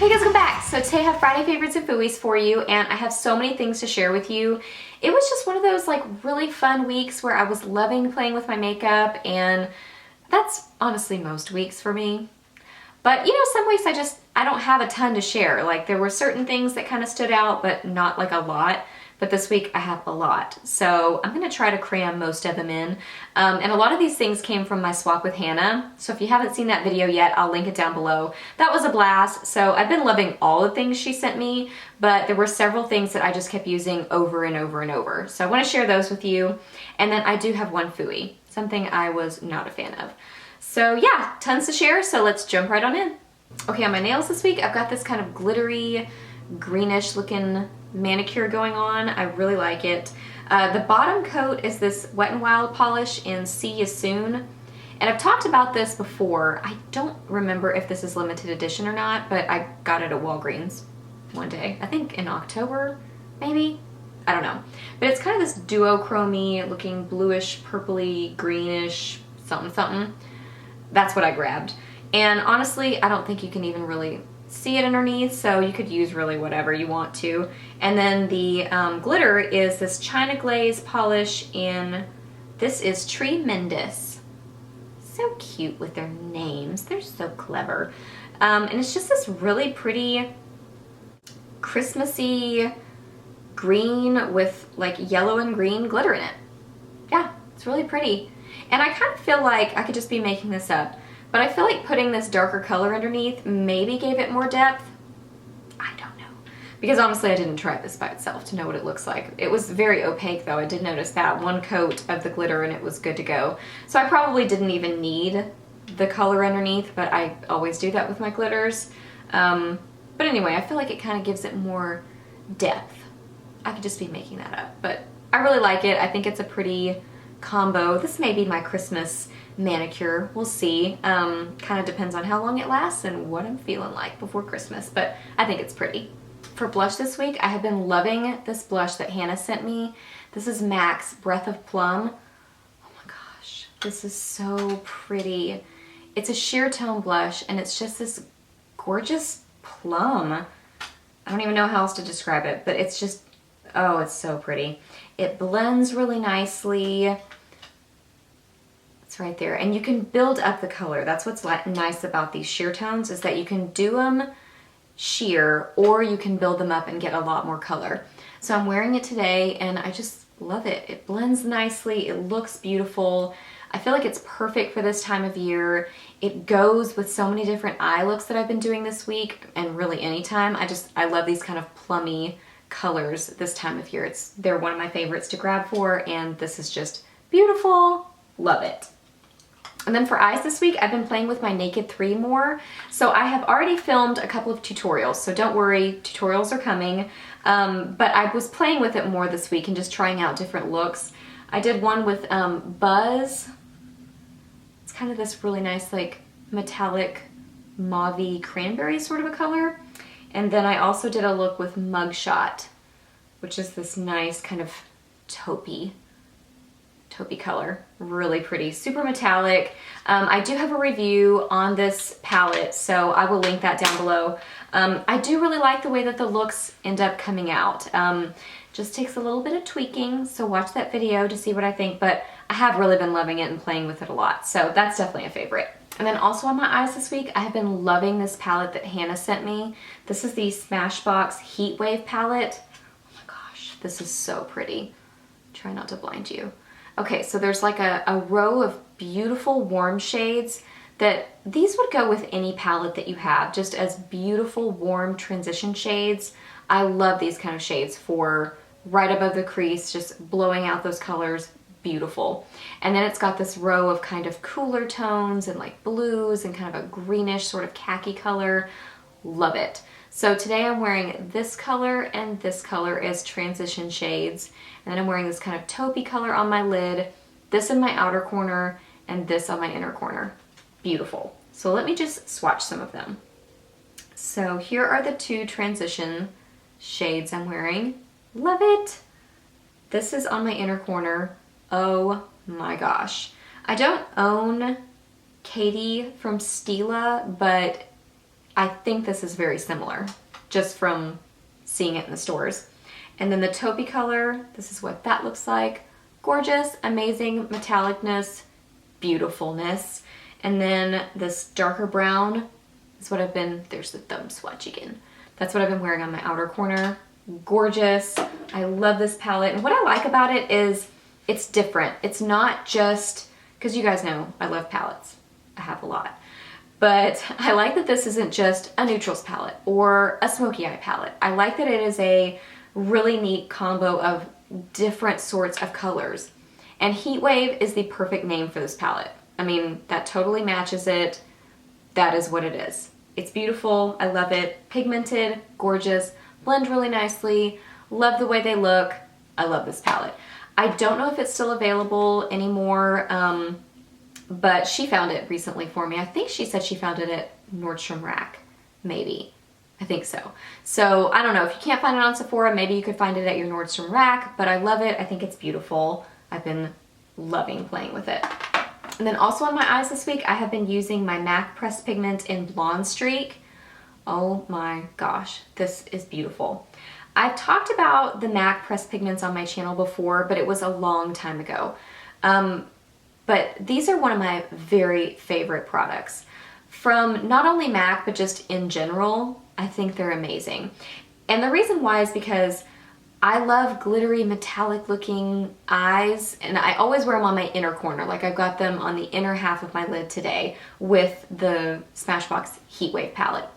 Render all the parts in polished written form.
Hey guys, welcome back. So today I have Friday favorites and Fooeys for you, and I have so many things to share with you. It was just one of those like really fun weeks where I was loving playing with my makeup, and that's honestly most weeks for me. But you know, some weeks I don't have a ton to share. Like there were certain things that kind of stood out, but not like a lot. But this week I have a lot. So I'm gonna try to cram most of them in. And a lot of these things came from my swap with Hannah. So if you haven't seen that video yet, I'll link it down below. That was a blast. So I've been loving all the things she sent me, but there were several things that I just kept using over and over and over. So I wanna share those with you. And then I do have one Fooey, something I was not a fan of. So yeah, tons to share, so let's jump right on in. Okay, on my nails this week, I've got this kind of glittery, greenish looking manicure going on. I really like it. The bottom coat is this Wet n Wild polish in See Ya Soon. And I've talked about this before. I don't remember if this is limited edition or not, but I got it at Walgreens one day. I think in October, maybe? I don't know. But it's kind of this duochrome-y looking bluish, purpley, greenish, something something. That's what I grabbed. And honestly, I don't think you can even really see it underneath, so you could use really whatever you want to. And then the glitter is this China Glaze polish in, this is Tremendous. So cute with their names. They're so clever. And it's just this really pretty Christmassy green with like yellow and green glitter in it. Yeah, it's really pretty. And I kind of feel like I could just be making this up, but I feel like putting this darker color underneath maybe gave it more depth. I don't know. Because honestly, I didn't try this by itself to know what it looks like. It was very opaque though. I did notice that. One coat of the glitter and it was good to go. So I probably didn't even need the color underneath, but I always do that with my glitters. But anyway, I feel like it kind of gives it more depth. I could just be making that up, but I really like it. I think it's a pretty combo. This may be my Christmas manicure. We'll see. Kind of depends on how long it lasts and what I'm feeling like before Christmas, but I think it's pretty. For blush this week, I have been loving this blush that Hannah sent me. This is MAC's Breath of Plum. Oh my gosh, this is so pretty. It's a sheer tone blush and it's just this gorgeous plum. I don't even know how else to describe it, but it's just, oh, it's so pretty. It blends really nicely. It's right there. And you can build up the color. That's what's nice about these sheer tones, is that you can do them sheer or you can build them up and get a lot more color. So I'm wearing it today and I just love it. It blends nicely. It looks beautiful. I feel like it's perfect for this time of year. It goes with so many different eye looks that I've been doing this week and really anytime. I love these kind of plummy colors this time of year. They're one of my favorites to grab for, and this is just beautiful. Love it. And then for eyes this week, I've been playing with my Naked 3 more. So I have already filmed a couple of tutorials, so don't worry, tutorials are coming. But I was playing with it more this week and just trying out different looks. I did one with Buzz. It's kind of this really nice like metallic mauve-y cranberry sort of a color. And then I also did a look with Mugshot, which is this nice kind of taupey color. Really pretty, super metallic. I do have a review on this palette, so I will link that down below. I do really like the way that the looks end up coming out. Just takes a little bit of tweaking, so watch that video to see what I think, but I have really been loving it and playing with it a lot, so that's definitely a favorite. And then also on my eyes this week, I have been loving this palette that Hannah sent me. This is the Smashbox Heat Wave palette. Oh my gosh, this is so pretty. Try not to blind you. Okay, so there's like a row of beautiful warm shades that these would go with any palette that you have, just as beautiful warm transition shades. I love these kind of shades for right above the crease, just blowing out those colors. Beautiful. And then it's got this row of kind of cooler tones and like blues and kind of a greenish sort of khaki color. Love it. So today I'm wearing this color and this color as transition shades. And then I'm wearing this kind of taupey color on my lid, this in my outer corner, and this on my inner corner. Beautiful. So let me just swatch some of them. So here are the two transition shades I'm wearing. Love it. This is on my inner corner. Oh my gosh. I don't own Katie from Stila, but I think this is very similar, just from seeing it in the stores. And then the taupey color, this is what that looks like. Gorgeous, amazing metallicness, beautifulness. And then this darker brown is what I've been, there's the thumb swatch again. That's what I've been wearing on my outer corner. Gorgeous. I love this palette. And what I like about it is it's different. It's not just, because you guys know I love palettes. I have a lot. But I like that this isn't just a neutrals palette or a smoky eye palette. I like that it is a really neat combo of different sorts of colors. And Heat Wave is the perfect name for this palette. I mean, that totally matches it. That is what it is. It's beautiful. I love it. Pigmented, gorgeous, blend really nicely. Love the way they look. I love this palette. I don't know if it's still available anymore, but she found it recently for me. I think she said she found it at Nordstrom Rack, maybe. I think so. So I don't know, if you can't find it on Sephora, maybe you could find it at your Nordstrom Rack, but I love it. I think it's beautiful. I've been loving playing with it. And then also on my eyes this week, I have been using my MAC Pressed Pigment in Blonde Streak. Oh my gosh, this is beautiful. I've talked about the MAC Pressed Pigments on my channel before, but it was a long time ago. But these are one of my very favorite products. From not only MAC, but just in general, I think they're amazing. And the reason why is because I love glittery metallic looking eyes, and I always wear them on my inner corner. Like I've got them on the inner half of my lid today with the Smashbox Heat Wave palette.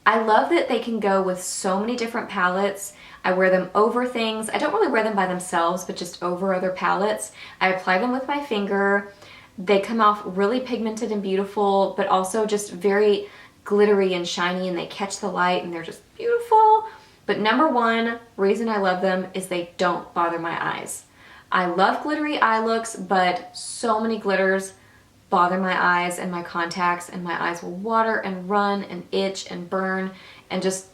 I love that they can go with so many different palettes. I wear them over things. I don't really wear them by themselves, but just over other palettes. I apply them with my finger. They come off really pigmented and beautiful, but also just very glittery and shiny, and they catch the light and they're just beautiful. But number one reason I love them is they don't bother my eyes. I love glittery eye looks, but so many glitters bother my eyes and my contacts, and my eyes will water and run and itch and burn and just,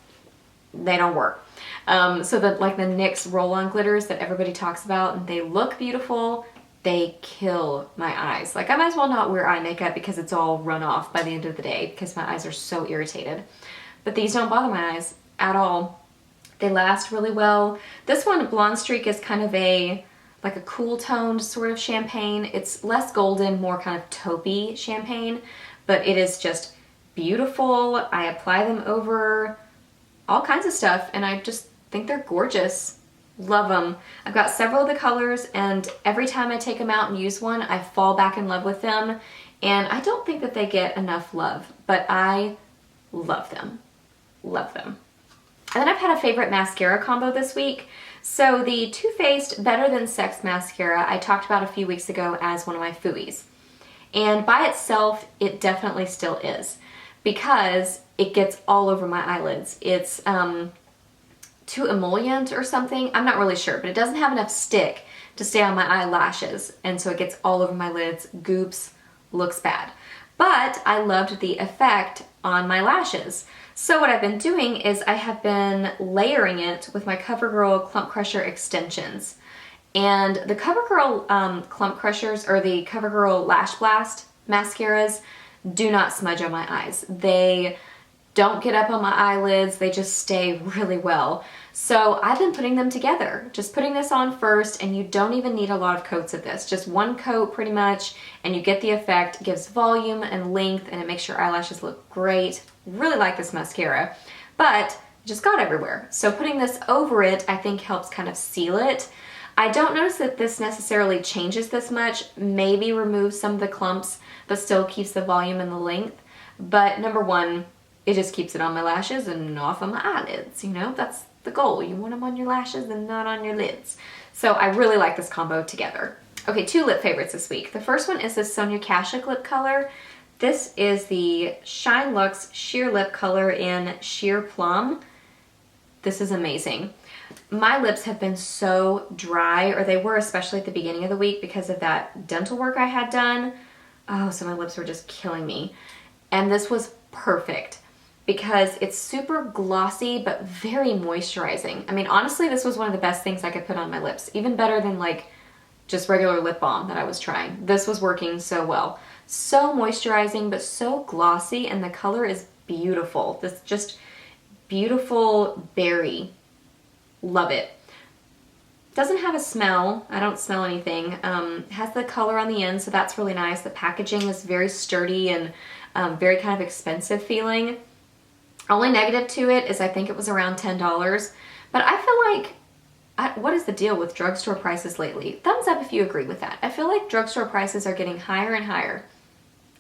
they don't work. So that like the NYX roll-on glitters that everybody talks about, and they look beautiful, they kill my eyes. Like I might as well not wear eye makeup because it's all run off by the end of the day because my eyes are so irritated. But these don't bother my eyes at all. They last really well. This one, Blonde Streak, is kind of like a cool toned sort of champagne. It's less golden, more kind of taupey champagne, but it is just beautiful. I apply them over all kinds of stuff, and I just think they're gorgeous. Love them. I've got several of the colors, and every time I take them out and use one, I fall back in love with them, and I don't think that they get enough love, but I love them. Love them. And then I've had a favorite mascara combo this week. So the Too Faced Better Than Sex mascara I talked about a few weeks ago as one of my Fooeys. And by itself, it definitely still is, because it gets all over my eyelids. It's too emollient or something. I'm not really sure, but it doesn't have enough stick to stay on my eyelashes, and so it gets all over my lids, goops, looks bad. But I loved the effect on my lashes. So what I've been doing is I have been layering it with my CoverGirl Clump Crusher extensions. And the CoverGirl Clump Crushers, or the CoverGirl Lash Blast mascaras, do not smudge on my eyes. They don't get up on my eyelids, they just stay really well. So I've been putting them together, just putting this on first, and you don't even need a lot of coats of this. Just one coat pretty much, and you get the effect. It gives volume and length, and it makes your eyelashes look great. Really like this mascara, but it just got everywhere. So putting this over it, I think helps kind of seal it. I don't notice that this necessarily changes this much, maybe removes some of the clumps, but still keeps the volume and the length. But number one, it just keeps it on my lashes and off of my eyelids, you know? That's the goal. You want them on your lashes and not on your lids. So I really like this combo together. Okay, two lip favorites this week. The first one is this Sonia Kashuk lip color. This is the Shine Luxe Sheer Lip color in Sheer Plum. This is amazing. My lips have been so dry, or they were especially at the beginning of the week because of that dental work I had done. Oh, so my lips were just killing me. And this was perfect because it's super glossy but very moisturizing. I mean, honestly, this was one of the best things I could put on my lips, even better than like just regular lip balm that I was trying. This was working so well. So moisturizing, but so glossy, and the color is beautiful. This just beautiful berry. Love it. Doesn't have a smell. I don't smell anything. Has the color on the end, so that's really nice. The packaging is very sturdy and very kind of expensive feeling. Only negative to it is I think it was around $10, but I feel like, what is the deal with drugstore prices lately? Thumbs up if you agree with that. I feel like drugstore prices are getting higher and higher.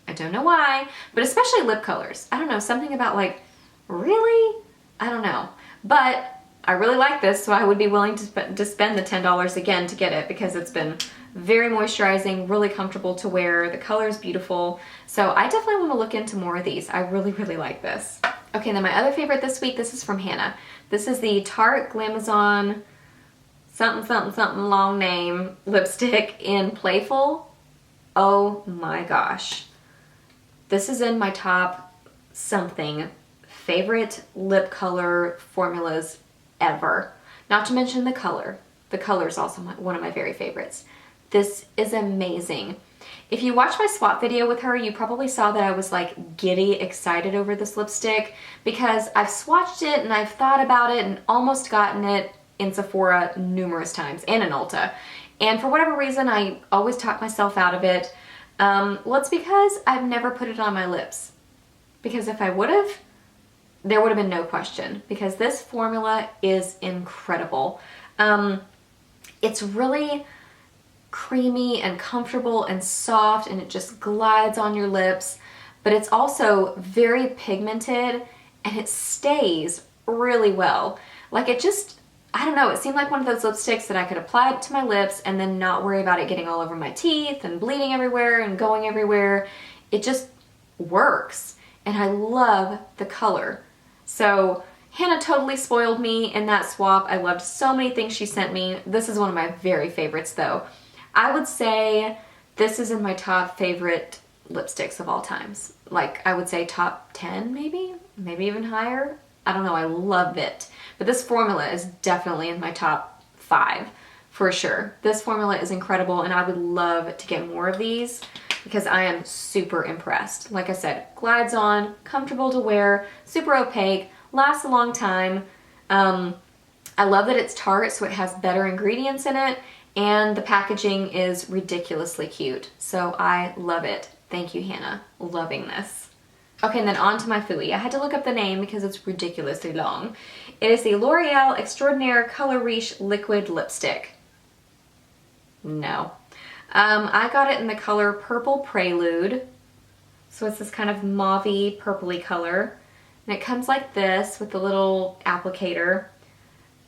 I don't know why, but especially lip colors. I don't know, something about like, really? I don't know. But I really like this, so I would be willing to spend the $10 again to get it because it's been very moisturizing, really comfortable to wear. The color is beautiful. So I definitely want to look into more of these. I really, really like this. Okay, then my other favorite this week, this is from Hannah. This is the Tarte Glamazon something, something, something long name lipstick in Playful. Oh my gosh. This is in my top something favorite lip color formulas ever. Not to mention the color. The color is also one of my very favorites. This is amazing. If you watched my swap video with her, you probably saw that I was like giddy excited over this lipstick because I've swatched it and I've thought about it and almost gotten it in Sephora numerous times and in Ulta. And for whatever reason, I always talk myself out of it. Well, it's because I've never put it on my lips. Because if I would have, there would have been no question because this formula is incredible. It's really creamy and comfortable and soft and it just glides on your lips, but it's also very pigmented and it stays really well. Like it just, I don't know, it seemed like one of those lipsticks that I could apply it to my lips and then not worry about it getting all over my teeth and bleeding everywhere and going everywhere. It just works and I love the color. So Hannah totally spoiled me in that swap. I loved so many things she sent me. This is one of my very favorites though. I would say this is in my top favorite lipsticks of all times. Like I would say top 10 maybe even higher. I don't know, I love it. But this formula is definitely in my top 5 for sure. This formula is incredible and I would love to get more of these because I am super impressed. Like I said, glides on, comfortable to wear, super opaque, lasts a long time. I love that it's Tarte, so it has better ingredients in it, and the packaging is ridiculously cute. So I love it. Thank you, Hannah. Loving this. Okay, and then on to my Fooey. I had to look up the name because it's ridiculously long. It is the L'Oreal Extraordinaire Color Riche Liquid Lipstick. No. I got it in the color Purple Prelude. So it's this kind of mauve-y, purpley color. And it comes like this with the little applicator.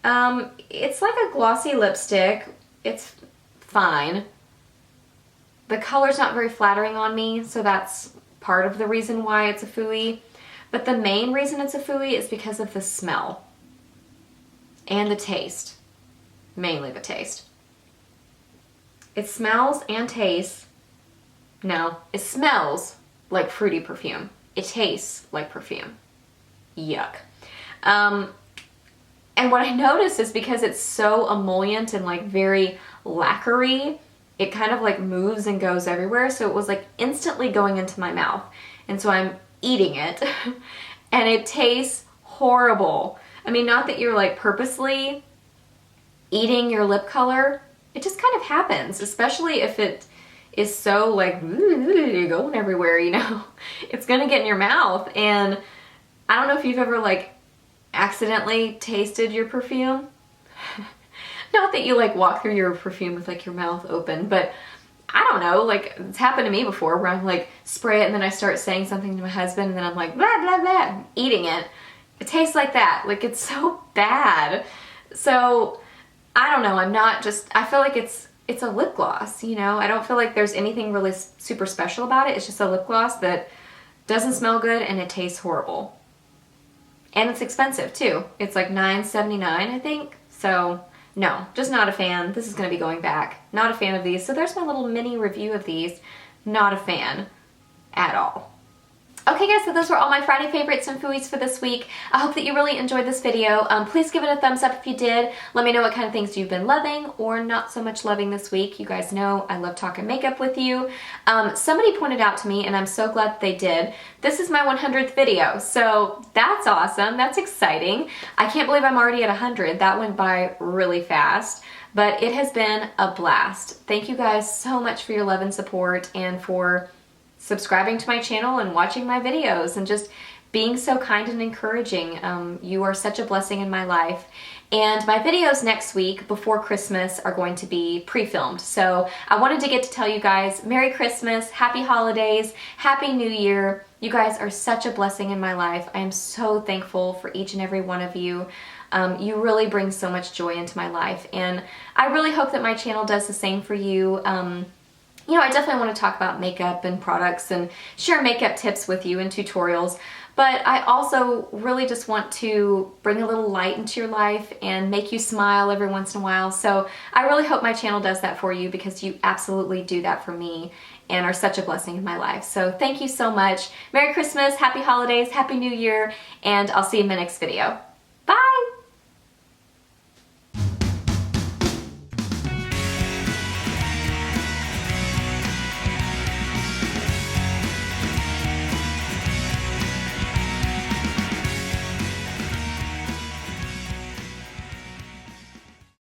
It's like a glossy lipstick. It's fine. The color's not very flattering on me, so that's part of the reason why it's a Fooey. But the main reason it's a Fooey is because of the smell. And the taste. Mainly the taste. It smells and tastes, no, it smells like fruity perfume. It tastes like perfume. Yuck. And what I noticed is because it's so emollient and like very lacquery, it kind of like moves and goes everywhere. So it was like instantly going into my mouth. And so I'm eating it and it tastes horrible. I mean, not that you're like purposely eating your lip color. It just kind of happens, especially if it is so like going everywhere, you know. It's gonna get in your mouth, and I don't know if you've ever like accidentally tasted your perfume. Not that you like walk through your perfume with like your mouth open, but I don't know, like it's happened to me before where I'm like spray it and then I start saying something to my husband and then I'm like blah blah blah, eating it. It tastes like that. Like it's so bad. So I don't know, I feel like it's a lip gloss, you know? I don't feel like there's anything really super special about it. It's just a lip gloss that doesn't smell good and it tastes horrible. And it's expensive too. It's like $9.79, I think. So no, just not a fan. This is gonna be going back. Not a fan of these. So there's my little mini review of these. Not a fan at all. Okay guys, so those were all my Friday favorites and Fooeys for this week. I hope that you really enjoyed this video. Please give it a thumbs up if you did. Let me know what kind of things you've been loving or not so much loving this week. You guys know I love talking makeup with you. Somebody pointed out to me, and I'm so glad that they did, this is my 100th video, so that's awesome. That's exciting. I can't believe I'm already at 100. That went by really fast, but it has been a blast. Thank you guys so much for your love and support and for subscribing to my channel and watching my videos and just being so kind and encouraging. You are such a blessing in my life. And my videos next week before Christmas are going to be pre-filmed. So I wanted to get to tell you guys Merry Christmas, Happy Holidays, Happy New Year. You guys are such a blessing in my life. I am so thankful for each and every one of you. You really bring so much joy into my life, and I really hope that my channel does the same for you. You know, I definitely want to talk about makeup and products and share makeup tips with you and tutorials, but I also really just want to bring a little light into your life and make you smile every once in a while. So I really hope my channel does that for you, because you absolutely do that for me and are such a blessing in my life. So thank you so much. Merry Christmas, Happy Holidays, Happy New Year, and I'll see you in my next video.